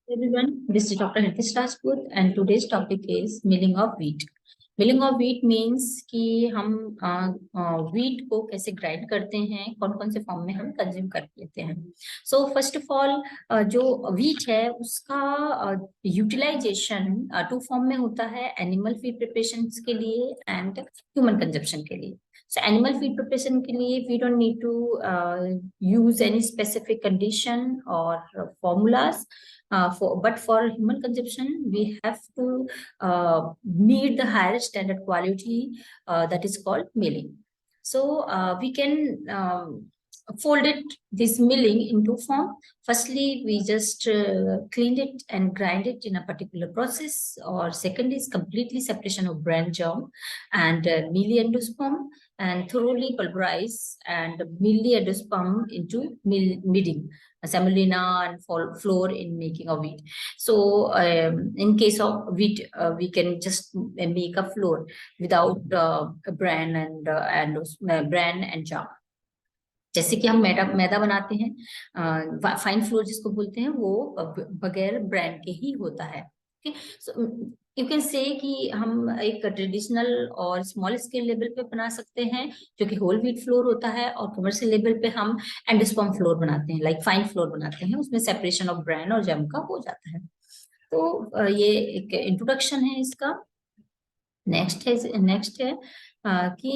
Everyone, this is Dr. Hitesh Rajput and today's topic is milling of wheat. Milling of wheat means कि हम wheat को कैसे grind करते हैं, कौन कौन से फॉर्म में हम कंज्यूम कर लेते हैं। सो फर्स्ट ऑफ ऑल जो व्हीट है उसका यूटिलाइजेशन टू फॉर्म में होता है, एनिमल फीड प्रिपरेशन के लिए एंड ह्यूमन कंजप्शन के लिए। So animal feed preparation के लिए we don't need to use any specific condition or formulas. But for human consumption, we have to meet the higher standard quality that is called milling. So we can fold it this milling into form. Firstly, we just clean it and grind it in a particular process. Or second is completely separation of bran germ and mealy endosperm, and thoroughly pulverize and mealy endosperm into kneading semolina and flour in making of wheat. So in case of wheat, we can just make a flour without bran and bran and jar. जैसे कि हम मैदा बनाते हैं, fine floor जिसको बोलते हैं, वो बगैर ब्रांड के ही होता है। सो यू कैन से कि हम एक ट्रेडिशनल और स्मॉल स्केल लेवल पे बना सकते हैं जो कि होल व्हीट फ्लोर होता है, और कमर्शियल लेवल पे हम एंडोस्पर्म फ्लोर बनाते हैं, लाइक फाइन फ्लोर बनाते हैं, उसमें सेपरेशन ऑफ ब्रांड और जैम का हो जाता है। तो ये एक इंट्रोडक्शन है इसका। नेक्स्ट है कि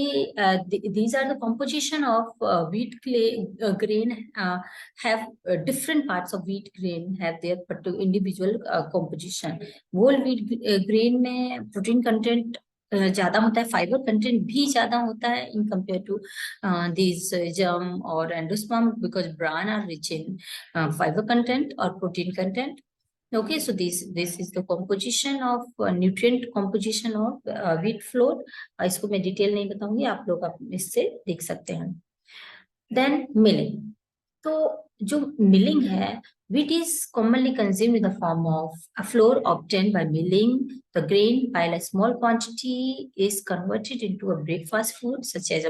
these are the composition of wheat grain, have different parts of wheat grain have their particular individual composition. whole wheat grain में प्रोटीन कंटेंट ज्यादा होता है, फाइबर कंटेंट भी ज्यादा होता है in compare to this germ और endosperm, because bran are rich in fibre content और protein content. Okay, so this is the composition of nutrient composition of wheat flour. इसको मैं डिटेल नहीं बताऊंगी, आप लोग इससे देख सकते हैं। Then milling. तो जो milling है, wheat is commonly consumed in the form of a flour obtained by milling the grain, while a small quantity is converted into a breakfast food such as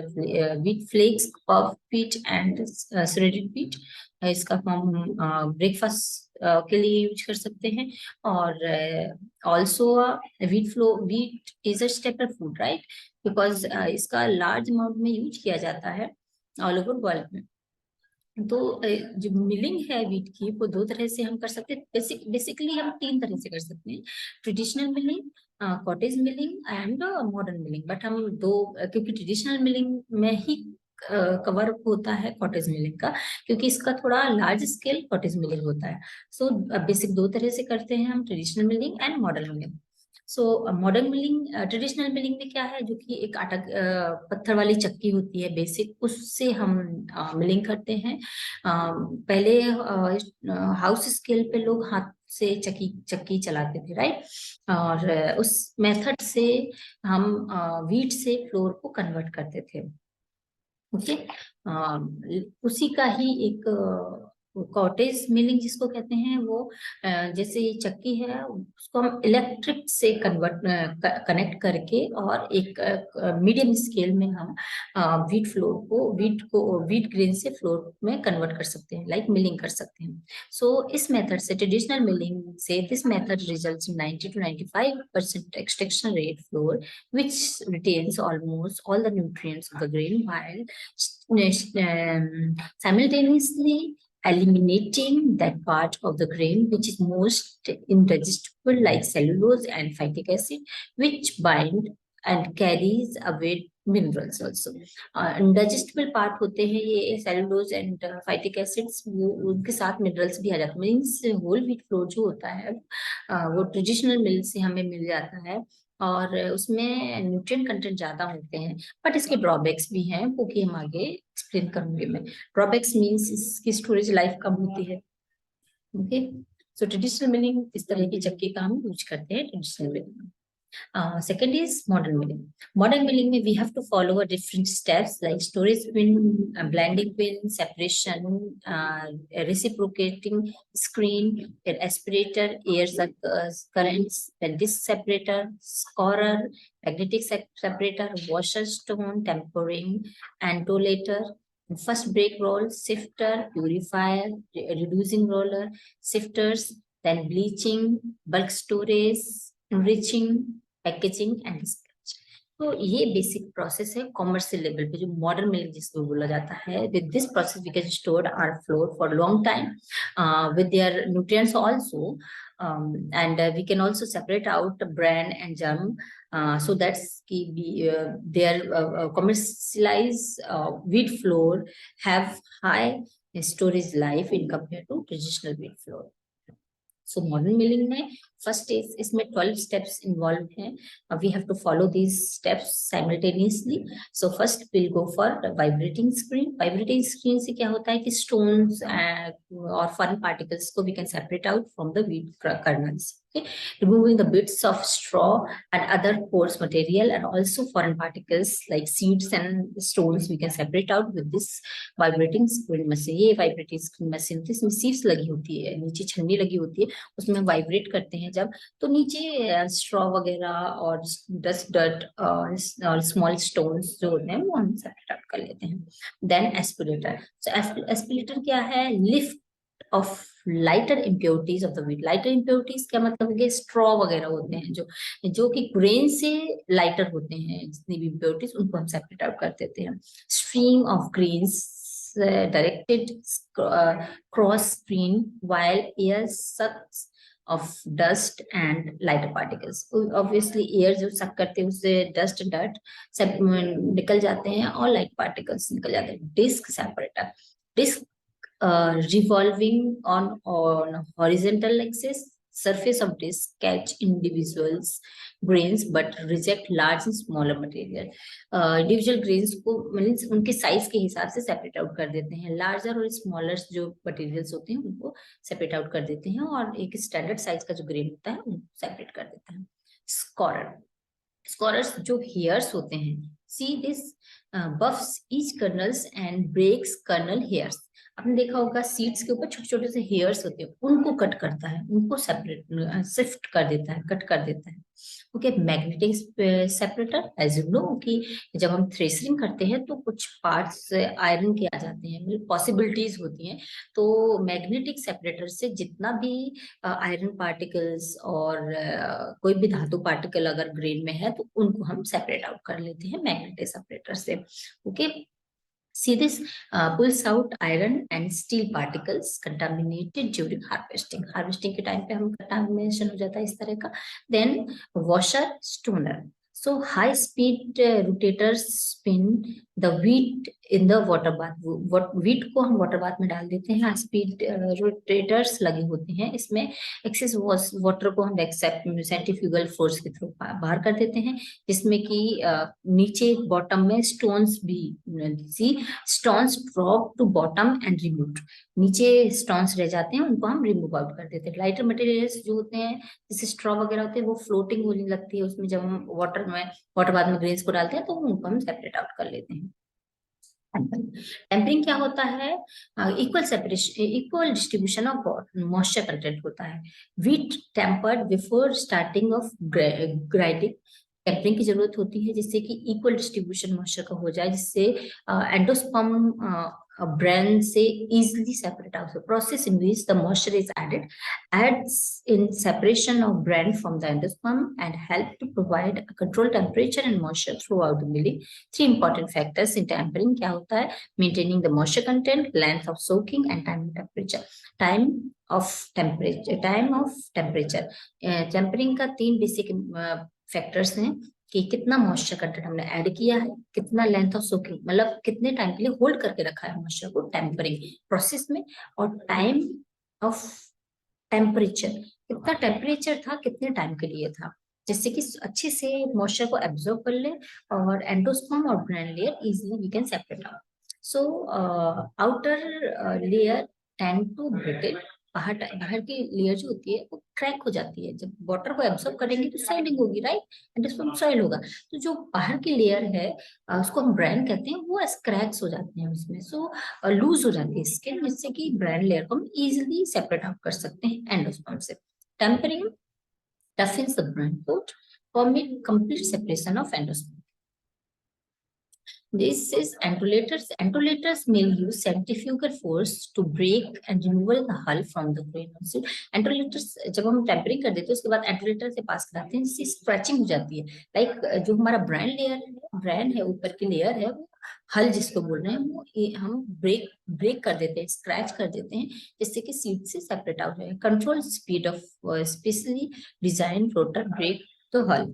wheat flakes, puff wheat and shredded wheat. इसका हम breakfast के लिए use कर सकते हैं। और also wheat is a staple food, right? Because इसका large amount में यूज किया जाता है ऑल ओवर वर्ल्ड में। तो जो मिलिंग है व्हीट की, वो दो तरह से हम कर सकते हैं। बेसिकली हम तीन तरह से कर सकते हैं, traditional milling, cottage milling and modern milling. But हम दो, क्योंकि ट्रेडिशनल मिलिंग में ही कवर होता है कॉटेज मिलिंग का, क्योंकि इसका थोड़ा लार्ज स्केल कॉटेज मिलिंग होता है। सो बेसिक दो तरह से करते हैं हम, traditional milling and modern milling. So modern milling, traditional milling में क्या है, जो कि एक आटा पत्थर वाली चक्की होती है बेसिक, उससे हम मिलिंग करते हैं। पहले हाउस स्केल पे लोग हाथ से चक्की चलाते थे, राइट? और उस मेथड से हम व्हीट से फ्लोर को कन्वर्ट करते थे। ओके, उसी का ही एक कॉटेज मिलिंग जिसको कहते हैं, वो जैसे ये चक्की है उसको हम इलेक्ट्रिक से कनेक्ट करके और एक मीडियम स्केल में हम व्हीट ग्रेन से फ्लोर में कन्वर्ट कर सकते हैं, लाइक मिलिंग कर सकते हैं। सो इस मेथड से, ट्रेडिशनल मिलिंग से, this method results in 90 to 95% extraction rate flour, which retains almost all the nutrients of the grain while simultaneously eliminating that part of the grain which is most indigestible, like cellulose and phytic acid, which bind and carries away minerals also. Indigestible part होते हैं ये cellulose and phytic acids, उनके साथ minerals भी आ जाते हैं। Means whole wheat flour जो होता है वो ट्रेडिशनल मिल से हमें मिल जाता है, और उसमें न्यूट्रिएंट कंटेंट ज्यादा होते हैं। बट इसके ड्रॉबैक्स भी हैं, वो कि हम आगे एक्सप्लेन करूंगी मैं। ड्रॉबैक्स मीन्स इसकी स्टोरेज लाइफ कम होती है। ओके, सो ट्रेडिशनल मिलिंग इस तरह की चक्की का हम यूज करते हैं traditional milling. Second is modern milling. Modern milling में we have to follow a different steps like storage bin, blending bin, separation, reciprocating screen, aspirator, air currents, then disc separator, scorer, magnetic separator, washer stone, tempering, antolator, first break roll, sifter, purifier, reducing roller, sifters, then bleaching, bulk storage, enriching, packaging and dispatch. तो ये basic process है commercial level पे, जो modern milk जिसको बोला जाता है. With this process we can store our flour for long time with their nutrients also, and we can also separate out bran and germ, so that's their commercialized wheat flour have high storage life in compared to traditional wheat flour. So modern milling में first is इसमें 12 steps involved हैं. We have to follow these steps simultaneously. So first we'll go for the vibrating screen. Vibrating screen से क्या होता है कि stones और foreign particles को we can separate out from the wheat kernels. Okay, removing the bits of straw and other porous material and also foreign particles like seeds and stones we can separate out with this vibrating screen machine. ये vibrating screen machine इसमें seeds लगी होती है, नीचे छन्नी लगी होती है, उसमें वाइब्रेट करते हैं जब, तो नीचे स्ट्रॉ वगैरह और डस्ट डर्ट और स्मॉल स्टोन्स जो होते हैं वो हम सेपरेट आउट कर लेते हैं. Then aspirator. सो एस्पिरेटर क्या है? Lift off lighter impurities of the wheat. Lighter impurities क्या मतलब है? स्ट्रॉ वगैरह होते हैं जो कि ग्रेन से लाइटर होते हैं, जितनी भी इम्प्योरिटीज उनको हम सेपरेट आउट कर देते हैं. Stream of grains directed cross screen while air sucks of dust and lighter particles. Obviously air जो suck करते हैं उससे dust dirt सब निकल जाते हैं और light particles निकल जाते हैं. Disc separator. Disc revolving on horizontal axis. Surface of disc catch individuals grains but reject large and smaller material. Individual grains को मीन्स उनके साइज के हिसाब से सेपरेट आउट कर देते हैं. लार्जर और स्मॉलर जो मटेरियल्स होते हैं उनको सेपरेट आउट कर देते हैं और एक स्टैंडर्ड साइज का जो ग्रेन होता है उनको सेपरेट कर देता है. स्कॉरर. स्कॉरर्स जो हेयर्स होते हैं, see this buffs each kernels and breaks kernel hairs. आपने देखा होगा सीड्स के ऊपर छोटे छोटे से हेयर्स होते हैं, उनको कट करता है, उनको सेपरेट शिफ्ट कर देता है, कट कर देता है. Okay, magnetic separator. As you know कि जब हम थ्रेशरिंग करते हैं तो कुछ पार्ट्स आयरन के आ जाते हैं, मतलब पॉसिबिलिटीज होती हैं, तो मैग्नेटिक सेपरेटर से जितना भी आयरन पार्टिकल्स और कोई भी धातु पार्टिकल अगर ग्रेन में है तो उनको हम सेपरेट आउट कर लेते हैं मैग्नेटिक सेपरेटर से. Okay, see this pulls out iron and steel particles contaminated during harvesting. Harvesting के टाइम पे हम contamination हो जाता है इस तरह का. Then washer stoner. So high speed rotators spin the wheat in the water bath. wheat को हम water bath में डाल देते हैं. high speed rotators लगे होते हैं इसमें. excess water को हम centrifugal force के थ्रू बाहर कर देते हैं, जिसमें कि नीचे बॉटम में स्टोन्स भी, see stones drop to bottom and remove. नीचे स्टोन्स रह जाते हैं, उनको हम रिमूव आउट कर देते हैं. लाइटर मटेरियल्स जो होते हैं जैसे स्ट्रॉ वगैरह होते हैं वो फ्लोटिंग होने लगती है उसमें, जब हम वाटर बाद में ग्रेन्स को डालते हैं तो उनको हम सेपरेट आउट कर लेते हैं. टेम्परिंग क्या होता है? Equal separation, equal distribution of moisture content होता है. Wheat tempered before starting of grinding. Tempering की जरूरत होती है जिससे कि इक्वल डिस्ट्रीब्यूशन मॉइस्चर का हो जाए, जिससे एंडोस्पर्म bran से easily separate out. The process in which the moisture is adds in separation of bran from the endosperm and help to provide a controlled temperature and moisture throughout the milling. Three important factors in tampering क्या होता है? Maintaining the moisture content, length of soaking and time of temperature. Time of temperature. Tampering का 3 basic factors हैं कि कितना moisture content हमने add किया है, कितना लेंथ ऑफ सोकिंग, मतलब कितने टाइम के लिए होल्ड करके रखा है मॉइस्चर को टेम्परिंग प्रोसेस में, और टाइम ऑफ टेम्परेचर, कितना टेम्परेचर था, कितने टाइम के लिए था, जिससे कि अच्छे से मॉइस्चर को एब्जॉर्ब कर ले और एंडोस्पर्म और bran layer easily we can separate out. So outer layer tend to brittle. बाहर की लेयर जो होती है वो क्रैक हो जाती है, जब वाटर को एब्सॉर्ब करेंगे तो सॉइलिंग होगी, राइट, एंडोस्पर्म सॉइल होगा. तो जो बाहर की लेयर है उसको हम ब्रान कहते हैं, वो क्रैक्स हो जाते हैं उसमें, सो लूज हो जाती है स्किन, जिससे कि ब्रान लेयर को हम इजीली सेपरेट आउट कर सकते हैं एंडोस्पर्म से. Tempering toughens the bran coat, permit complete separation of endosperm. This is entolators. Entolators may use centrifugal force to break and remove the hull from the grain. Entolators जब हम tampering कर देते हैं उसके बाद एंटोलेटर से पास कराते हैं जिससे स्क्रैचिंग हो जाती है. लाइक जो हमारा ब्रांड है ऊपर की लेयर है वो हल जिसको बोल रहे हैं वो हम ब्रेक कर देते हैं, स्क्रैच कर देते हैं जिससे कि सीड से सेपरेट आउट हो. Control speed of specially design rotor break to hull.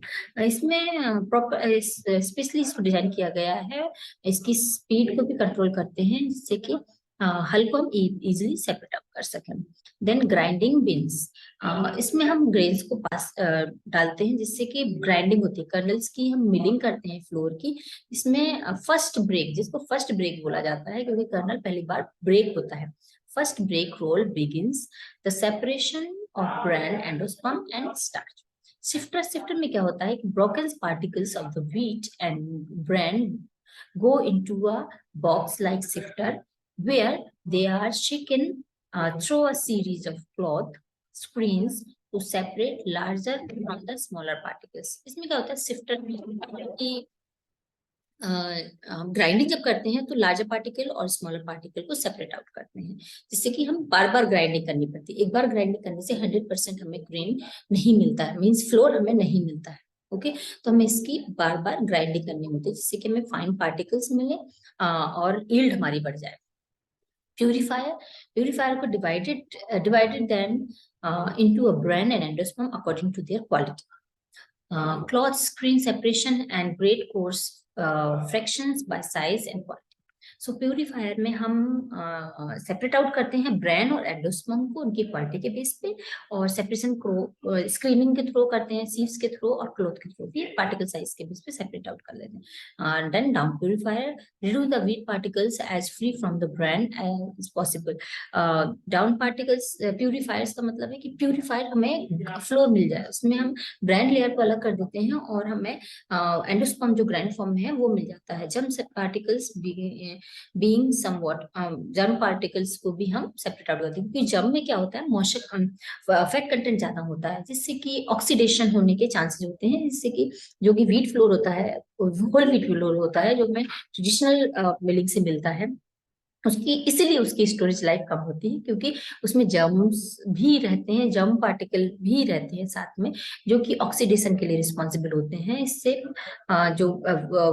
इसमें प्रॉपर स्पेशली इसको डिजाइन किया गया है. इसकी स्पीड को भी कंट्रोल करते हैं जिससे कि हल को हम इजीली सेपरेट आउट कर सकें. Then grinding bins. इसमें हम ग्रेन्स को पास डालते हैं जिससे कि ग्राइंडिंग होती है. कर्नल्स की हम मिलिंग करते हैं फ्लोर की. इसमें फर्स्ट ब्रेक, जिसको फर्स्ट ब्रेक बोला जाता है क्योंकि कर्नल पहली बार ब्रेक होता है. First break roll begins the separation of grain endosperm and starch. Sifter में क्या होता है कि broken particles of the wheat and bran go into a box like sifter where they are shaken through a series of cloth screens to separate larger from the smaller particles. इसमें क्या होता है shifter में कि हम grinding जब करते हैं तो लार्जर पार्टिकल और स्मॉलर पार्टिकल को सेपरेट आउट करते हैं जिससे कि हम बार बार ग्राइंडिंग करनी पड़ती है. एक बार ग्राइंडिंग करने से 100% हमें ग्रेन नहीं मिलता है, मींस फ्लोर हमें नहीं मिलता है. ओके, तो हमें इसकी बार बार ग्राइंडिंग करनी होती है जिससे कि हमें फाइन पार्टिकल्स मिले और यील्ड हमारी बढ़ जाए. प्यूरिफायर को divided then into a bran and endosperm according to their quality. Cloth screen separation and grade course fractions by size and quality. So purifier में हम सेपरेट आउट करते हैं ब्रान और एंडोस्पर्म को उनकी क्वालिटी के बेस पे और सेपरेशन को स्क्रीनिंग के थ्रू करते हैं, सीव्स के थ्रू और क्लोथ के थ्रू भी पार्टिकल साइज के बेस पे सेपरेट आउट कर लेते हैं. Then down purifier remove the wheat particles as free from the bran as possible. Down particles purifiers का मतलब है कि प्यूरिफायर हमें फ्लोर मिल जाए उसमें हम ब्रांड लेयर को अलग कर देते हैं और हमें एंडोस्पर्म जो ग्रैंड फॉर्म है वो मिल जाता है. जब particles being somewhat germ particles को भी हम सेपरेट आउट करते हैं क्योंकि जर्म में क्या होता है मॉइस्चर फैट कंटेंट ज्यादा होता है जिससे कि ऑक्सीडेशन होने के चांसेस होते हैं जिससे कि जो कि व्हीट फ्लोर होता है होल व्हीट फ्लोर होता है जो हमें ट्रेडिशनल मिलिंग से मिलता है उसकी इसीलिए उसकी स्टोरेज लाइफ कम होती है क्योंकि उसमें जर्म्स भी रहते हैं, जर्म पार्टिकल भी रहते हैं साथ में जो कि ऑक्सीडेशन के लिए रिस्पॉन्सिबल होते हैं. इससे जो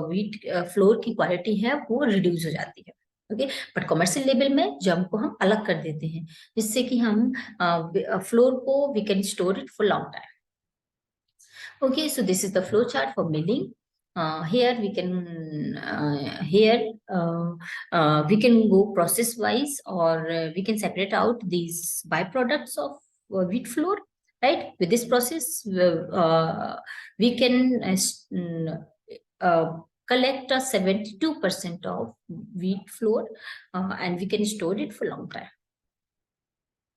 व्हीट फ्लोर की क्वालिटी है वो रिड्यूस हो जाती है. ओके, बट कमर्शियल लेवल में जर्म को हम अलग कर देते हैं जिससे कि हम फ्लोर को we can store it for long time. Okay, so this is the flow chart for milling. Here we can go process wise or we can separate out these byproducts of wheat flour, right? With this process, we can collect a 72% of wheat flour and we can store it for long time.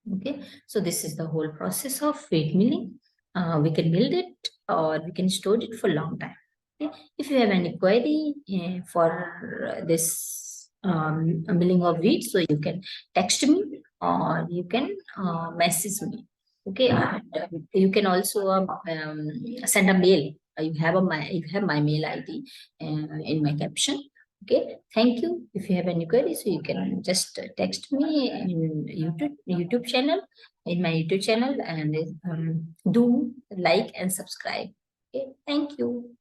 Okay, so this is the whole process of wheat milling. We can mill it or we can store it for long time. Okay? If you have any query for this milling of wheat, so you can text me or you can message me. Okay, and you can also send a mail. You have my mail ID in my caption. Okay, thank you. If you have any queries, so you can just text me in YouTube channel, in my YouTube channel, and do like and subscribe. Okay, thank you.